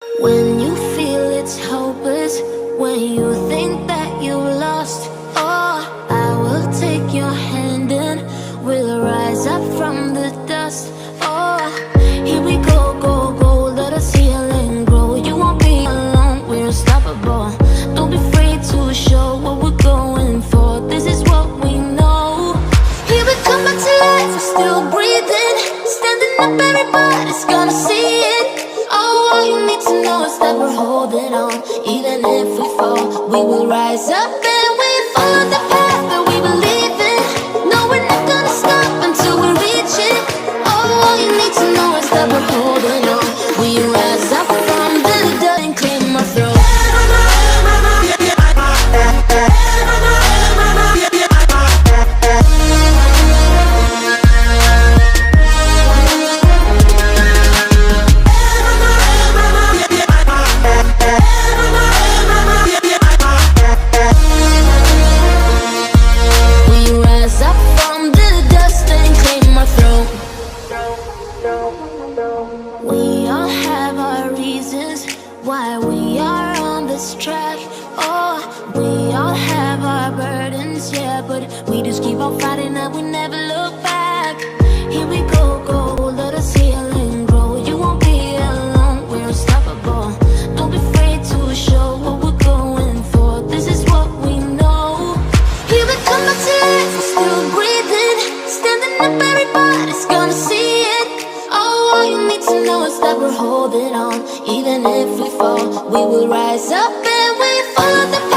When you feel it's hopeless, when you think that you lost, oh, I will take your hand and we'll rise up from the dust. Oh, here we go, go, go, let us heal and grow. You won't be alone, we're unstoppable. Don't be afraid to show what we're going for. This is what we know. Here we come back to life, we're still breathing. Standing up, everybody's gonna see it. Oh, all you need to know is that we're holding on. Even if we fall, we will rise up and we follow the path that we believe in. No, we're not gonna stop until we reach it. Oh, all you need to know is that we're holding on. We rise up from the dust and claim our throne. We all have our reasons why we are on this track. Oh, we all have our burdens, yeah, but we just keep on fighting and we never look back. Here we go, go, let us heal and grow. You won't be alone, we're unstoppable. Don't be afraid to show what we're going for. This is what we know. Here we come back to life, we're still breathing. Standing up, everybody's gonna see it. Oh, all you need to know is that we're holding on. Even if we fall, we will rise up and we follow the